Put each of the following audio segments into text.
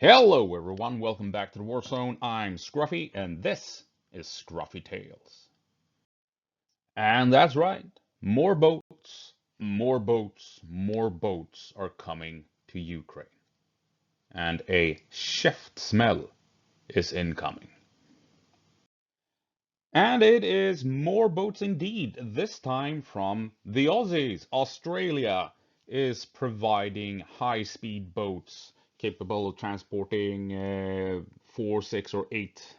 Hello everyone, welcome back to the War Zone. I'm Scruffy and this is Scruffy Tales. And that's right, more boats, more boats, more boats are coming to Ukraine. And a Käftsmäll is incoming. And it is more boats indeed, this time from the Aussies. Australia is providing high-speed boats capable of transporting 4, 6, or 8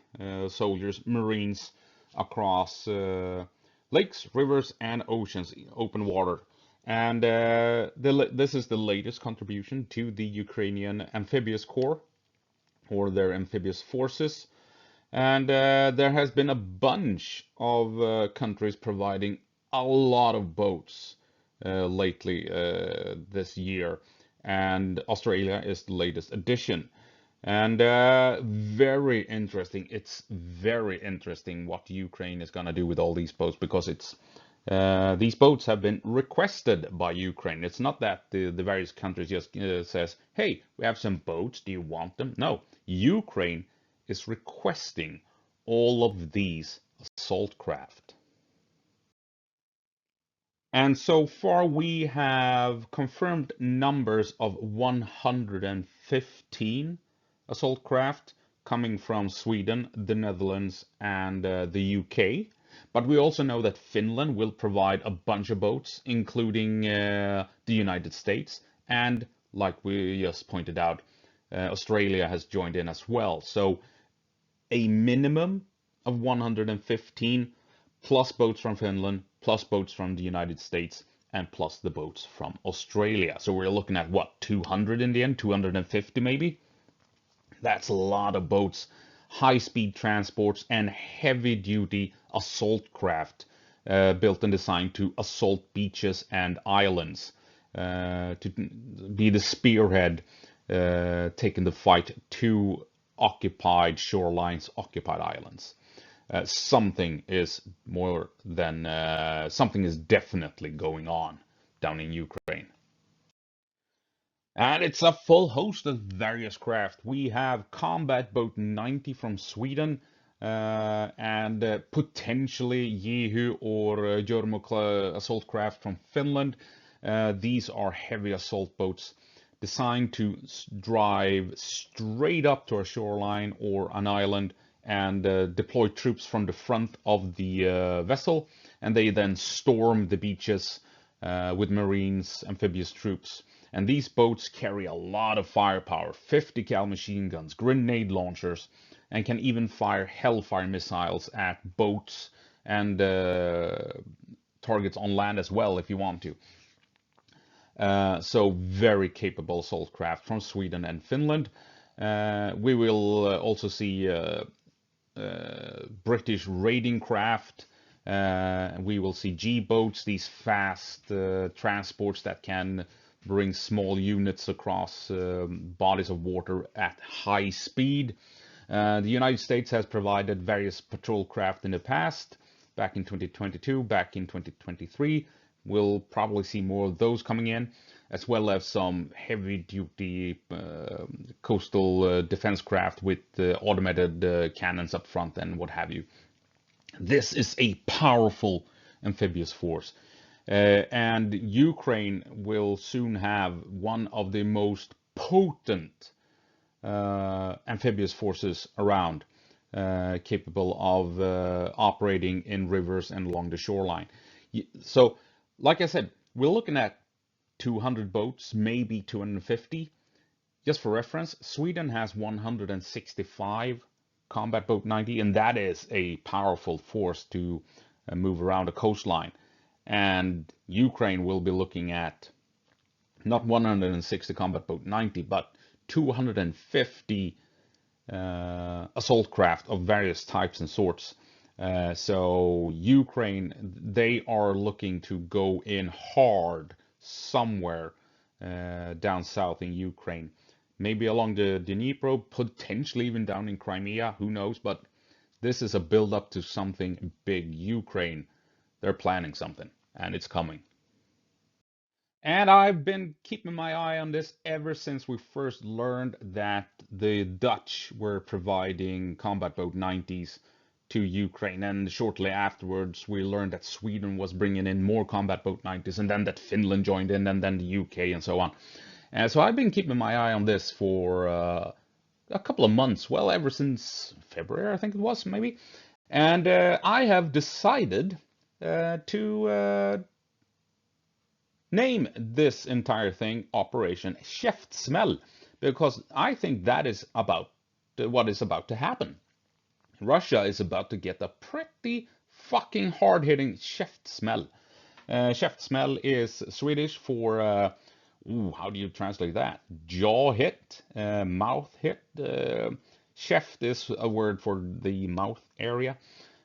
soldiers, marines across lakes, rivers, and oceans, open water. And this is the latest contribution to the Ukrainian Amphibious Corps, or their amphibious forces. And there has been a bunch of countries providing a lot of boats lately this year. And Australia is the latest addition. And very interesting. It's very interesting what Ukraine is going to do with all these boats because these boats have been requested by Ukraine. It's not that the various countries just says, "Hey, we have some boats. Do you want them?" No, Ukraine is requesting all of these assault craft. And so far we have confirmed numbers of 115 assault craft coming from Sweden, the Netherlands, and the UK. But we also know that Finland will provide a bunch of boats, including the United States. And like we just pointed out, Australia has joined in as well. So a minimum of 115 plus boats from Finland, plus boats from the United States, and plus the boats from Australia. So we're looking at what, 200 in the end, 250 maybe? That's a lot of boats, high-speed transports, and heavy-duty assault craft built and designed to assault beaches and islands, to be the spearhead taking the fight to occupied shorelines, occupied islands. Something is definitely going on down in Ukraine. And it's a full host of various craft. We have Combat Boat 90 from Sweden, and potentially Jehu or Jormo assault craft from Finland. These are heavy assault boats designed to drive straight up to a shoreline or an island and deploy troops from the front of the vessel, and they then storm the beaches with Marines, amphibious troops. And these boats carry a lot of firepower, 50 cal machine guns, grenade launchers, and can even fire Hellfire missiles at boats and targets on land as well if you want to. So very capable assault craft from Sweden and Finland. We will also see British raiding craft. We will see G-boats, these fast transports that can bring small units across bodies of water at high speed. The United States has provided various patrol craft in the past, back in 2022, back in 2023. We'll probably see more of those coming in, as well as some heavy-duty coastal defense craft with automated cannons up front and what have you. This is a powerful amphibious force. And Ukraine will soon have one of the most potent amphibious forces around, capable of operating in rivers and along the shoreline. So, like I said, we're looking at 200 boats, maybe 250. Just for reference, Sweden has 165 Combat Boat 90, and that is a powerful force to move around a coastline. And Ukraine will be looking at not 160 Combat Boat 90, but 250 assault craft of various types and sorts. So Ukraine, they are looking to go in hard somewhere down south in Ukraine. Maybe along the Dnipro, potentially even down in Crimea, who knows? But this is a build-up to something big. Ukraine, they're planning something, and it's coming. And I've been keeping my eye on this ever since we first learned that the Dutch were providing combat boat 90s to Ukraine. And shortly afterwards, we learned that Sweden was bringing in more combat boat 90s, and then that Finland joined in, and then the UK, and so on. And so I've been keeping my eye on this for a couple of months, well, ever since February, I think it was, maybe. And I have decided to name this entire thing Operation Käftsmäll, because I think that is about what is about to happen. Russia is about to get a pretty fucking hard-hitting Käftsmäll. Käftsmäll is Swedish for, how do you translate that? Jaw hit, mouth hit. Käft is a word for the mouth area.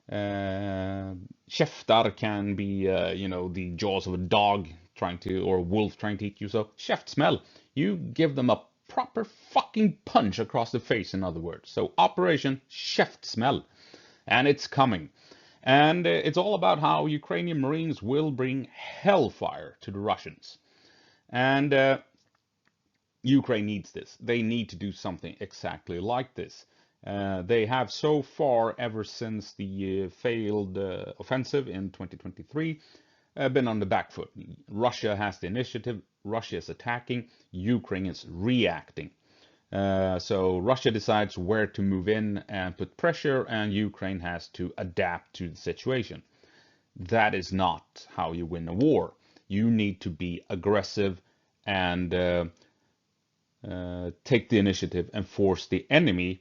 Käftar can be, the jaws of a dog trying to, or a wolf trying to eat you. So Käftsmäll, you give them a proper fucking punch across the face, in other words. So Operation Käftsmäll, and it's coming. And it's all about how Ukrainian Marines will bring hellfire to the Russians. And Ukraine needs this. They need to do something exactly like this. They have so far, ever since the failed offensive in 2023, been on the back foot. Russia has the initiative, Russia is attacking, Ukraine is reacting. So Russia decides where to move in and put pressure, and Ukraine has to adapt to the situation. That is not how you win a war. You need to be aggressive and take the initiative and force the enemy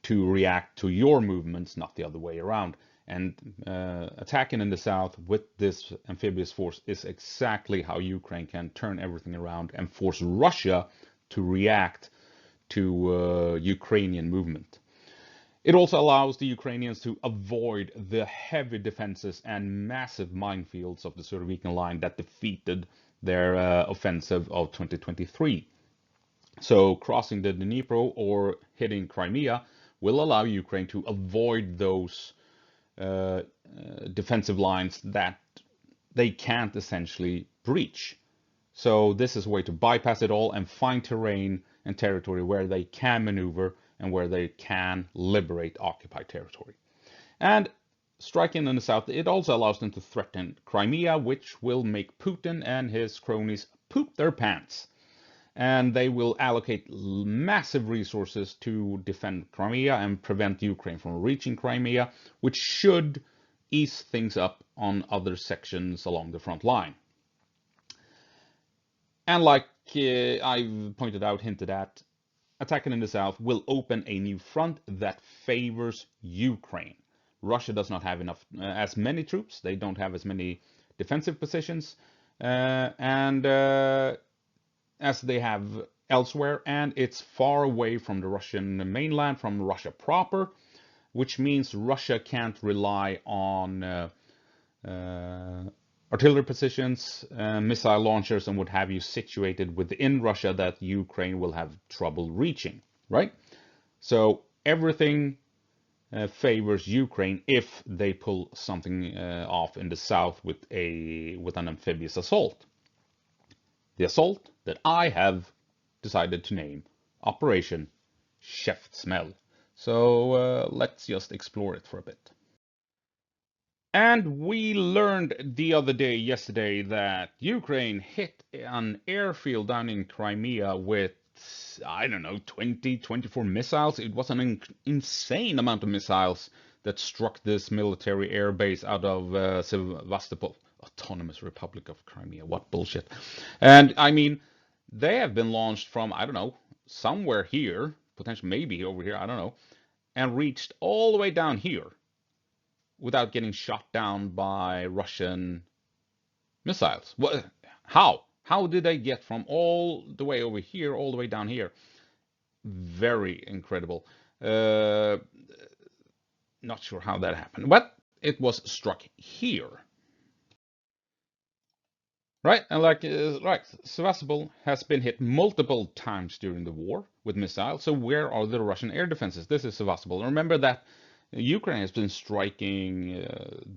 to react to your movements, not the other way around. And attacking in the south with this amphibious force is exactly how Ukraine can turn everything around and force Russia to react to Ukrainian movement. It also allows the Ukrainians to avoid the heavy defenses and massive minefields of the Surovikin line that defeated their offensive of 2023. So crossing the Dnipro or hitting Crimea will allow Ukraine to avoid those defensive lines that they can't essentially breach. So this is a way to bypass it all and find terrain and territory where they can maneuver and where they can liberate occupied territory. And striking in the south, it also allows them to threaten Crimea, which will make Putin and his cronies poop their pants. And they will allocate massive resources to defend Crimea and prevent Ukraine from reaching Crimea, which should ease things up on other sections along the front line. And like I've pointed out, hinted at, attacking in the south will open a new front that favors Ukraine. Russia does not have enough, as many troops. They don't have as many defensive positions, and as they have elsewhere, and it's far away from the Russian mainland, from Russia proper, which means Russia can't rely on artillery positions, missile launchers, and what have you situated within Russia that Ukraine will have trouble reaching, right? So everything favors Ukraine if they pull something off in the south with an amphibious assault. The assault that I have decided to name Operation Käftsmäll. So let's just explore it for a bit. And we learned the other day, yesterday, that Ukraine hit an airfield down in Crimea with, I don't know, 24 missiles. It was an insane amount of missiles that struck this military air base out of Sevastopol. Autonomous Republic of Crimea. What bullshit. And I mean, they have been launched from, I don't know, somewhere here, potentially maybe over here, I don't know, and reached all the way down here without getting shot down by Russian missiles. What? How? How did they get from all the way over here, all the way down here? Very incredible. Not sure how that happened, but it was struck here. Right, and right, Sevastopol has been hit multiple times during the war with missiles. So where are the Russian air defenses? This is Sevastopol. Remember that Ukraine has been striking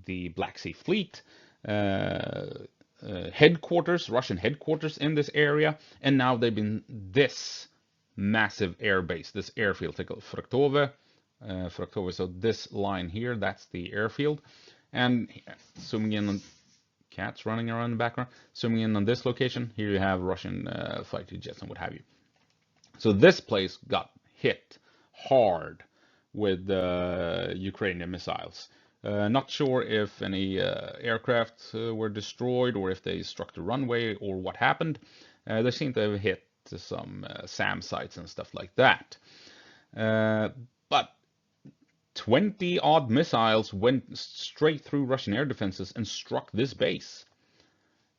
the Black Sea Fleet headquarters, Russian headquarters in this area, and now they've been this massive air base, this airfield. Take a Fraktove, so this line here, that's the airfield. And zooming in on cats running around in the background, zooming in on this location, here you have Russian fighter jets and what have you. So this place got hit hard with Ukrainian missiles. Not sure if any aircraft were destroyed or if they struck the runway or what happened. They seem to have hit some SAM sites and stuff like that. But 20 odd missiles went straight through Russian air defenses and struck this base.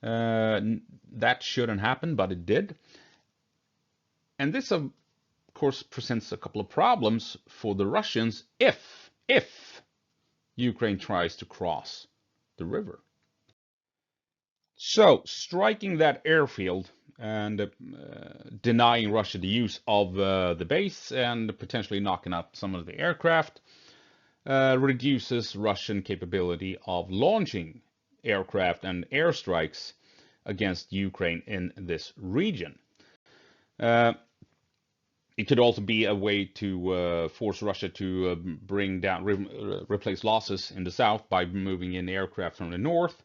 That shouldn't happen, but it did. And this, of course, presents a couple of problems for the Russians if Ukraine tries to cross the river. So, striking that airfield and denying Russia the use of the base and potentially knocking out some of the aircraft reduces Russian capability of launching aircraft and airstrikes against Ukraine in this region. It could also be a way to force Russia to bring down, replace losses in the south by moving in aircraft from the north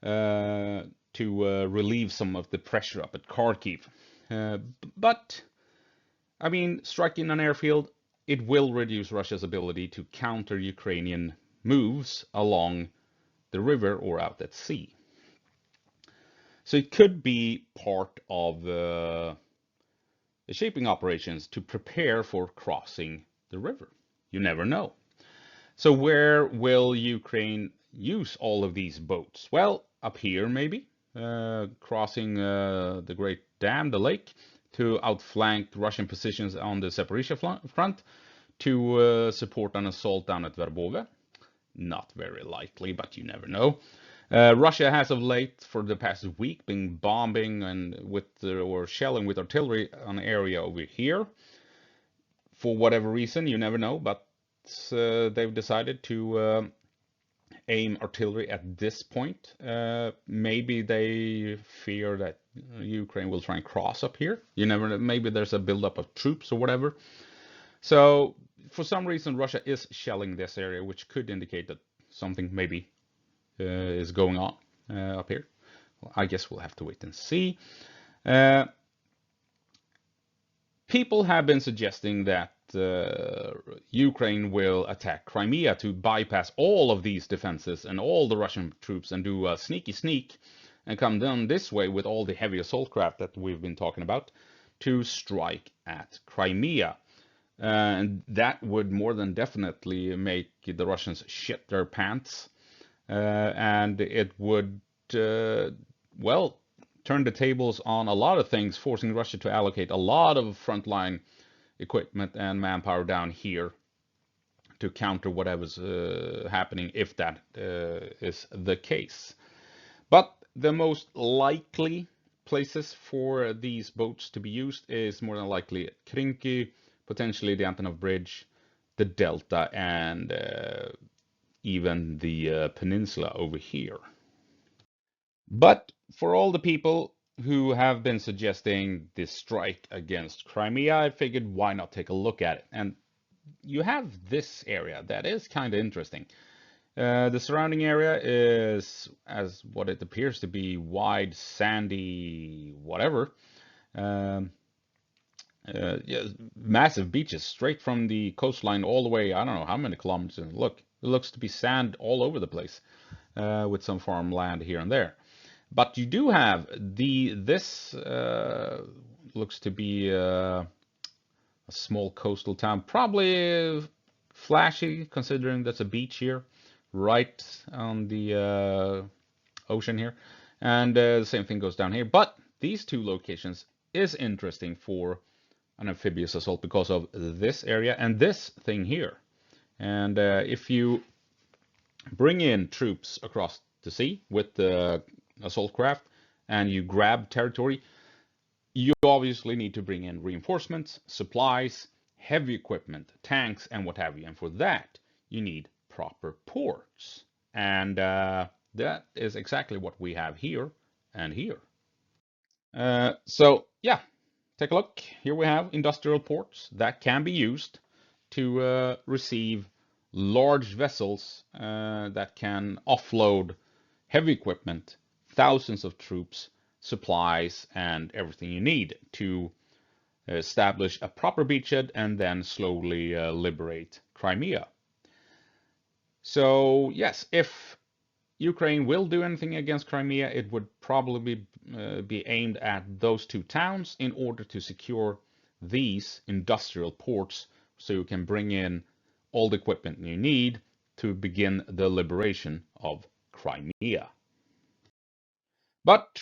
to relieve some of the pressure up at Kharkiv. But, I mean, striking an airfield, it will reduce Russia's ability to counter Ukrainian moves along the river or out at sea. So it could be part of the shaping operations to prepare for crossing the river. You never know. So where will Ukraine use all of these boats? Well, up here maybe, crossing the Great Dam, the lake, to outflank Russian positions on the Zaporizhzhia front, to support an assault down at Verbove. Not very likely, but you never know. Russia has of late, for the past week, been bombing and or shelling with artillery an area over here. For whatever reason, you never know, but they've decided to aim artillery at this point. Maybe they fear that Ukraine will try and cross up here. You never know. Maybe there's a buildup of troops or whatever. So for some reason, Russia is shelling this area, which could indicate that something maybe is going on up here. Well, I guess we'll have to wait and see. People have been suggesting that Ukraine will attack Crimea to bypass all of these defenses and all the Russian troops and do a sneaky sneak and come down this way with all the heavy assault craft that we've been talking about to strike at Crimea. And that would more than definitely make the Russians shit their pants. And it would, well, turn the tables on a lot of things, forcing Russia to allocate a lot of frontline equipment and manpower down here to counter whatever's happening, if that is the case. But the most likely places for these boats to be used is more than likely Krinky, potentially the Antonov Bridge, the Delta, and even the peninsula over here. But for all the people who have been suggesting this strike against Crimea, I figured why not take a look at it. And you have this area that is kind of interesting. The surrounding area is, as what it appears to be, wide, sandy, whatever. Yeah, massive beaches straight from the coastline all the way, I don't know how many kilometers. Look, it looks to be sand all over the place, with some farmland here and there. But you do have this looks to be a small coastal town, probably flashy considering that's a beach here, right on the ocean here, and the same thing goes down here. But these two locations is interesting for an amphibious assault because of this area and this thing here. And if you bring in troops across the sea with the assault craft and you grab territory, you obviously need to bring in reinforcements, supplies, heavy equipment, tanks, and what have you. And for that, you need proper ports. And That is exactly what we have here and here. So yeah, take a look. Here we have industrial ports that can be used to receive large vessels that can offload heavy equipment, thousands of troops, supplies, and everything you need to establish a proper beachhead and then slowly liberate Crimea. So yes, if Ukraine will do anything against Crimea, it would probably be aimed at those two towns in order to secure these industrial ports so you can bring in all the equipment you need to begin the liberation of Crimea. But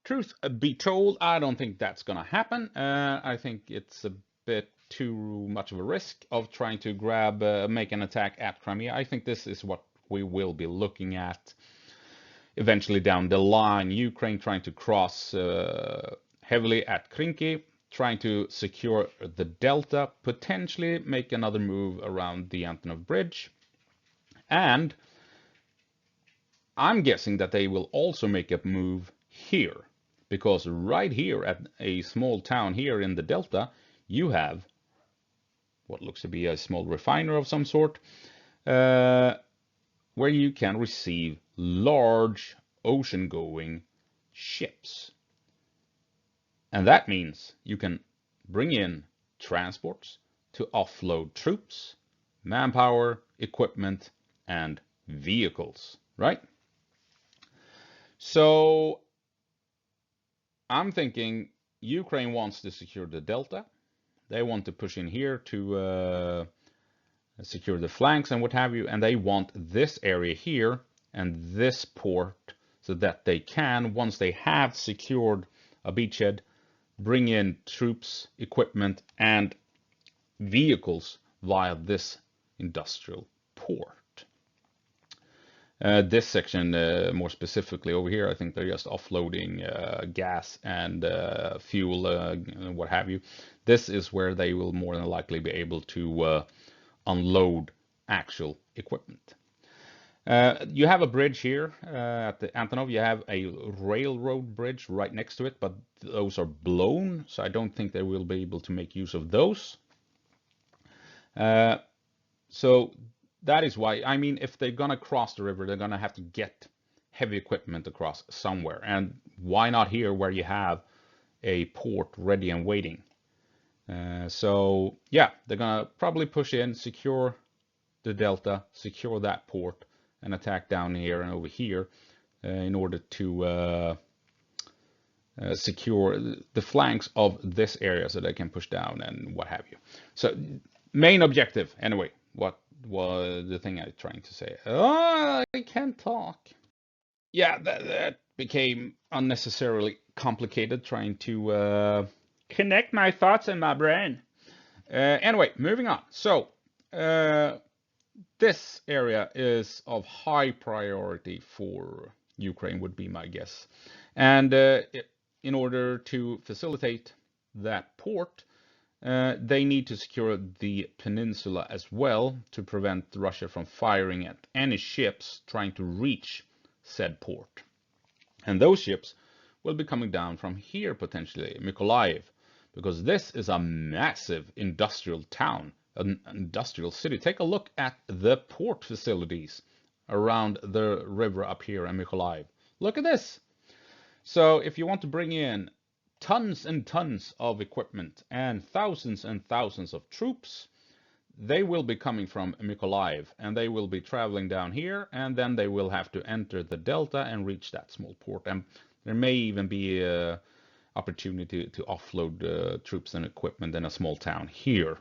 truth be told, I don't think that's going to happen. I think it's a bit too much of a risk of trying to make an attack at Crimea. I think this is what we will be looking at eventually down the line. Ukraine trying to cross heavily at Krinky, trying to secure the delta, potentially make another move around the Antonov Bridge. And I'm guessing that they will also make a move here, because right here at a small town here in the delta, you have what looks to be a small refiner of some sort, where you can receive large ocean-going ships. And that means you can bring in transports to offload troops, manpower, equipment, and vehicles, right? So I'm thinking Ukraine wants to secure the delta. They want to push in here to secure the flanks and what have you, and they want this area here and this port so that they can, once they have secured a beachhead, bring in troops, equipment, and vehicles via this industrial port. This section, more specifically over here, I think they're just offloading gas and fuel, what have you. This is where they will more than likely be able to unload actual equipment. You have a bridge here at the Antonov. You have a railroad bridge right next to it, but those are blown, so I don't think they will be able to make use of those. So that is why, I mean, if they're gonna cross the river, they're gonna have to get heavy equipment across somewhere. And why not here where you have a port ready and waiting? So yeah, they're gonna probably push in, secure the delta, secure that port, and attack down here and over here in order to secure the flanks of this area so they can push down and what have you. So main objective, anyway, what was the thing I was trying to say? Oh, I can't talk. Yeah, that became unnecessarily complicated trying to connect my thoughts in my brain. Anyway, moving on. So this area is of high priority for Ukraine, would be my guess. And in order to facilitate that port, they need to secure the peninsula as well to prevent Russia from firing at any ships trying to reach said port. And those ships will be coming down from here potentially, Mykolaiv, because this is a massive industrial town, an industrial city. Take a look at the port facilities around the river up here in Mykolaiv. Look at this. So if you want to bring in tons and tons of equipment and thousands of troops, they will be coming from Mykolaiv and they will be traveling down here, and then they will have to enter the delta and reach that small port. And there may even be an opportunity to offload troops and equipment in a small town here.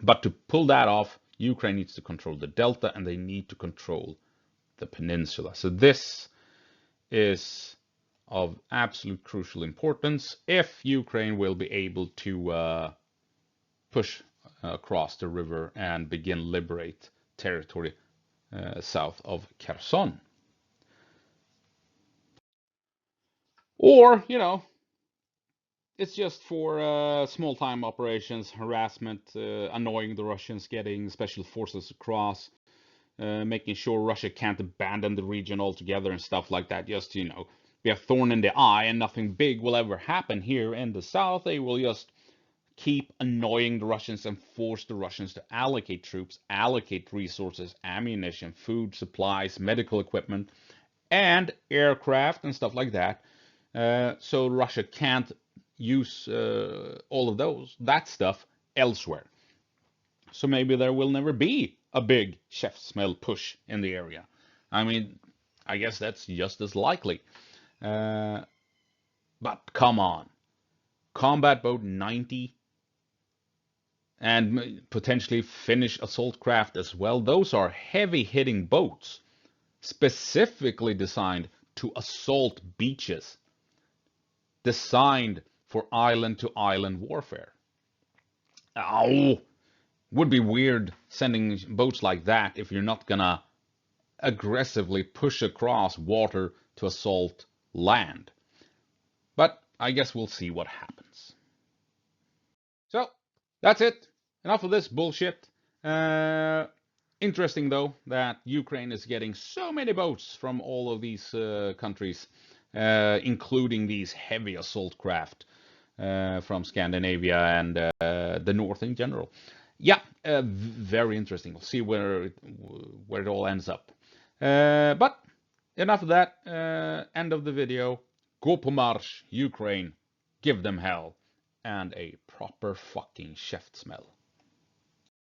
But to pull that off, Ukraine needs to control the delta and they need to control the peninsula. So this is of absolute crucial importance if Ukraine will be able to push across the river and begin liberate territory south of Kherson. Or, you know, it's just for small-time operations, harassment, annoying the Russians, getting special forces across, making sure Russia can't abandon the region altogether and stuff like that. Just, be a thorn in the eye, and nothing big will ever happen here in the south. They will just keep annoying the Russians and force the Russians to allocate troops, allocate resources, ammunition, food, supplies, medical equipment, and aircraft and stuff like that. So Russia can't use all of that stuff elsewhere. So maybe there will never be a big Käftsmäll push in the area. I mean, I guess that's just as likely. But come on. Combat boat 90 and potentially Finnish assault craft as well. Those are heavy-hitting boats, specifically designed to assault beaches, designed for island-to-island warfare. Oh, would be weird sending boats like that if you're not gonna aggressively push across water to assault land. But I guess we'll see what happens. So, that's it. Enough of this bullshit. Interesting, though, that Ukraine is getting so many boats from all of these countries, including these heavy assault craft from Scandinavia and the North in general. Yeah, very interesting. We'll see where it all ends up. But enough of that. End of the video. Go på marsch, Ukraine. Give them hell. And a proper fucking Käftsmäll.